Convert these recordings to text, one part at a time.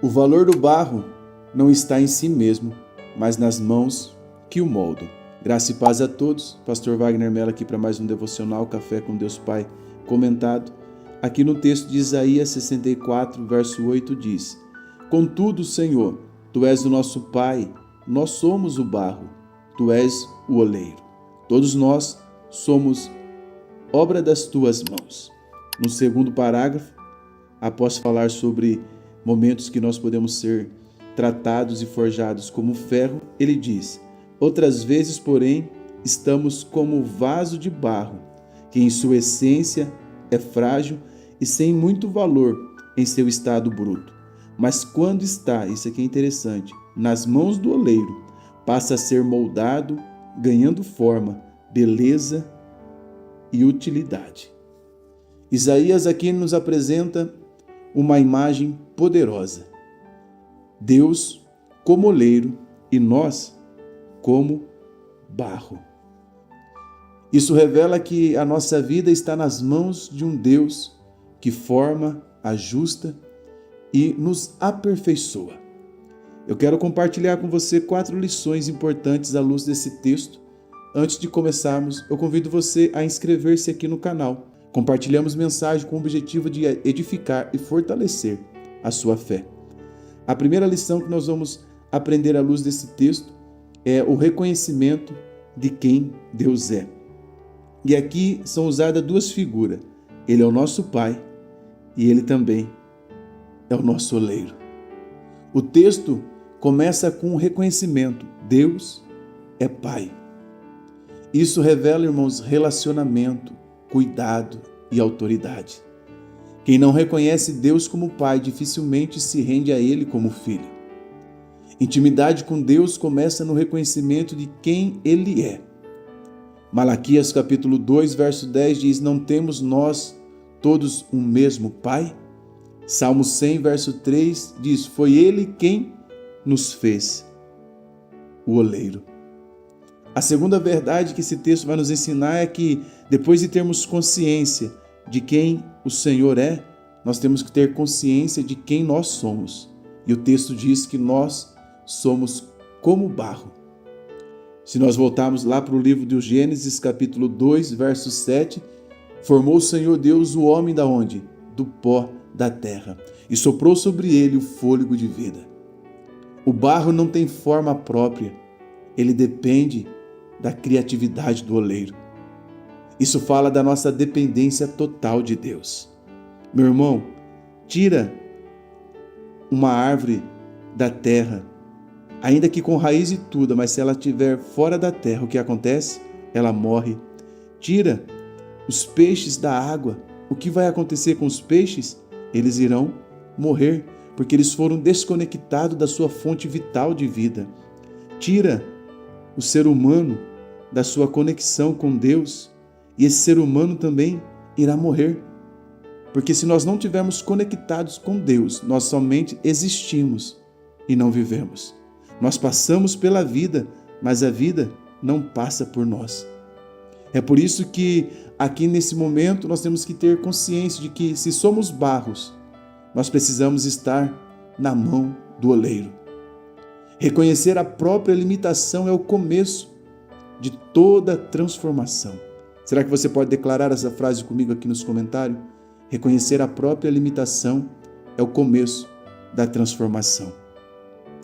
O valor do barro não está em si mesmo, mas nas mãos que o moldam. Graça e paz a todos. Pastor Wagner Mello aqui para mais um devocional Café com Deus Pai comentado. Aqui no texto de Isaías 64, verso 8 diz: Contudo, Senhor, Tu és o nosso Pai, nós somos o barro, Tu és o oleiro. Todos nós somos obra das Tuas mãos. No segundo parágrafo, após falar sobre momentos que nós podemos ser tratados e forjados como ferro, ele diz: outras vezes, porém, estamos como vaso de barro, que em sua essência é frágil e sem muito valor em seu estado bruto. Mas quando está, isso aqui é interessante, nas mãos do oleiro, passa a ser moldado, ganhando forma, beleza e utilidade. Isaías aqui nos apresenta uma imagem poderosa. Deus como oleiro e nós como barro. Isso revela que a nossa vida está nas mãos de um Deus que forma, ajusta e nos aperfeiçoa. Eu quero compartilhar com você 4 lições importantes à luz desse texto. Antes de começarmos, eu convido você a inscrever-se aqui no canal. Compartilhamos mensagem com o objetivo de edificar e fortalecer a sua fé. A primeira lição que nós vamos aprender à luz desse texto é o reconhecimento de quem Deus é. E aqui são usadas 2 figuras. Ele é o nosso Pai e Ele também é o nosso oleiro. O texto começa com um reconhecimento. Deus é Pai. Isso revela, irmãos, relacionamento, cuidado e autoridade. Quem não reconhece Deus como Pai dificilmente se rende a Ele como filho. Intimidade com Deus começa no reconhecimento de quem Ele é. Malaquias capítulo 2, verso 10 diz: Não temos nós todos um mesmo Pai? Salmo 100, verso 3 diz: Foi Ele quem nos fez, o oleiro. A segunda verdade que esse texto vai nos ensinar é que, depois de termos consciência de quem o Senhor é, nós temos que ter consciência de quem nós somos. E o texto diz que nós somos como barro. Se nós voltarmos lá para o livro de Gênesis, capítulo 2, verso 7, formou o Senhor Deus o homem da onde? Do pó da terra, e soprou sobre ele o fôlego de vida. O barro não tem forma própria, ele depende da criatividade do oleiro. Isso fala da nossa dependência total de Deus. Meu irmão, tira uma árvore da terra, ainda que com raiz e tudo, mas se ela estiver fora da terra, o que acontece? Ela morre. Tira os peixes da água, o que vai acontecer com os peixes? Eles irão morrer, porque eles foram desconectados da sua fonte vital de vida. Tira o ser humano da sua conexão com Deus, e esse ser humano também irá morrer. Porque se nós não estivermos conectados com Deus, nós somente existimos e não vivemos. Nós passamos pela vida, mas a vida não passa por nós. É por isso que aqui nesse momento nós temos que ter consciência de que, se somos barros, nós precisamos estar na mão do oleiro. Reconhecer a própria limitação é o começo de toda transformação. Será que você pode declarar essa frase comigo aqui nos comentários? Reconhecer a própria limitação é o começo da transformação.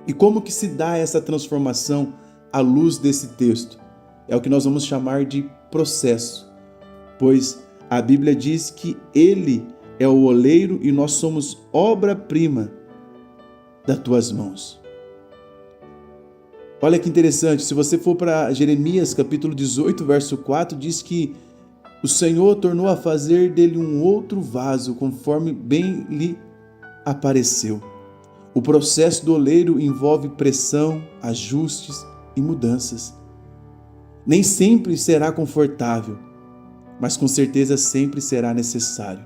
E como que se dá essa transformação à luz desse texto? É o que nós vamos chamar de processo, pois a Bíblia diz que Ele é o oleiro e nós somos obra-prima das Tuas mãos. Olha que interessante, se você for para Jeremias capítulo 18, verso 4, diz que o Senhor tornou a fazer dele um outro vaso, conforme bem lhe apareceu. O processo do oleiro envolve pressão, ajustes e mudanças. Nem sempre será confortável, mas com certeza sempre será necessário.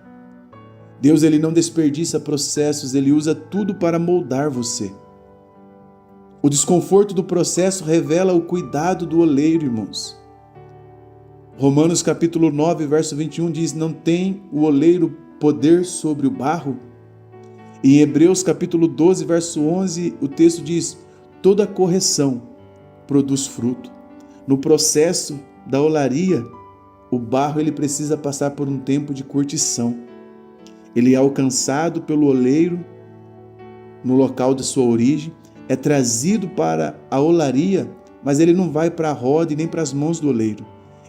Deus, Ele não desperdiça processos, Ele usa tudo para moldar você. O desconforto do processo revela o cuidado do oleiro, irmãos. Romanos capítulo 9, verso 21 diz: Não tem o oleiro poder sobre o barro? Em Hebreus capítulo 12, verso 11, o texto diz: toda correção produz fruto. No processo da olaria, o barro ele precisa passar por um tempo de curtição. Ele é alcançado pelo oleiro no local de sua origem, é trazido para a olaria, mas ele não vai para a roda e nem para as mãos do oleiro.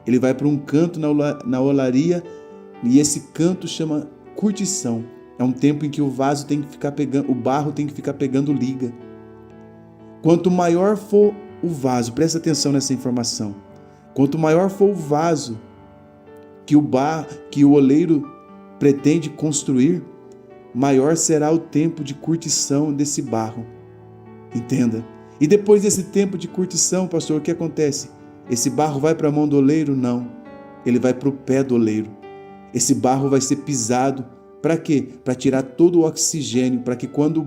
Ele vai para um canto na olaria, e esse canto chama curtição. É um tempo em que o barro tem que ficar pegando liga. Quanto maior for o vaso, presta atenção nessa informação. Quanto maior for o vaso que o oleiro pretende construir, maior será o tempo de curtição desse barro. Entenda. E depois desse tempo de curtição, pastor, o que acontece? Esse barro vai para a mão do oleiro? Não. Ele vai para o pé do oleiro. Esse barro vai ser pisado. Para quê? Para tirar todo o oxigênio, para que quando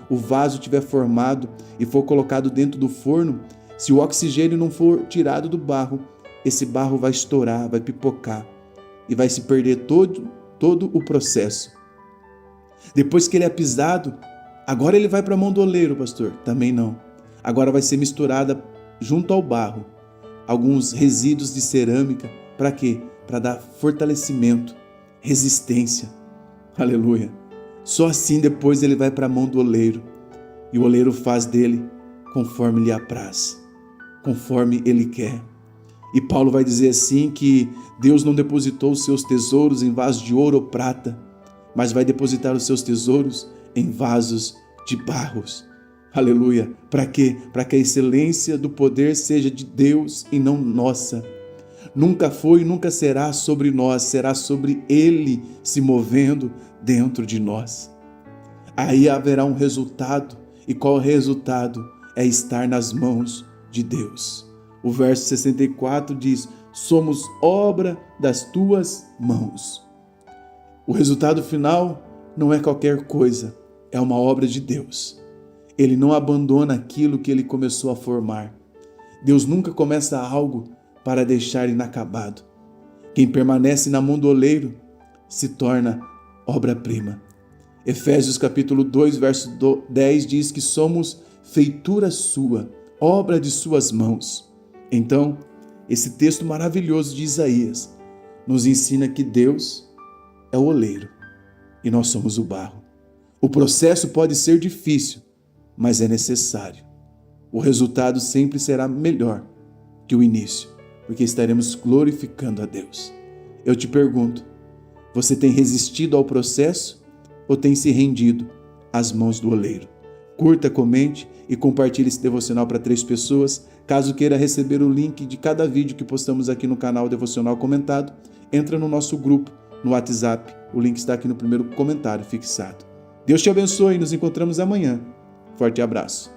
o vaso estiver formado e for colocado dentro do forno, se o oxigênio não for tirado do barro, esse barro vai estourar, vai pipocar e vai se perder todo o processo. Depois que ele é pisado, agora ele vai para a mão do oleiro, pastor? Também não. Agora vai ser misturada junto ao barro alguns resíduos de cerâmica. Para quê? Para dar fortalecimento, resistência. Aleluia. Só assim depois ele vai para a mão do oleiro. E o oleiro faz dele conforme lhe apraz, conforme ele quer. E Paulo vai dizer assim que Deus não depositou os seus tesouros em vasos de ouro ou prata, mas vai depositar os seus tesouros em vasos de barros. Aleluia. Para quê? Para que a excelência do poder seja de Deus e não nossa. Nunca foi e nunca será sobre nós, será sobre Ele se movendo dentro de nós. Aí haverá um resultado. E qual resultado? É estar nas mãos de Deus. O verso 64 diz: somos obra das tuas mãos. O resultado final não é qualquer coisa, é uma obra de Deus. Ele não abandona aquilo que ele começou a formar. Deus nunca começa algo para deixar inacabado. Quem permanece na mão do oleiro se torna obra-prima. Efésios capítulo 2, verso 10 diz que somos feitura sua, obra de suas mãos. Então, esse texto maravilhoso de Isaías nos ensina que Deus é o oleiro e nós somos o barro. O processo pode ser difícil, mas é necessário. O resultado sempre será melhor que o início, porque estaremos glorificando a Deus. Eu te pergunto, você tem resistido ao processo ou tem se rendido às mãos do oleiro? Curta, comente e compartilhe esse devocional para 3 pessoas. Caso queira receber o link de cada vídeo que postamos aqui no canal Devocional Comentado, entra no nosso grupo no WhatsApp. O link está aqui no primeiro comentário fixado. Deus te abençoe e nos encontramos amanhã. Forte abraço.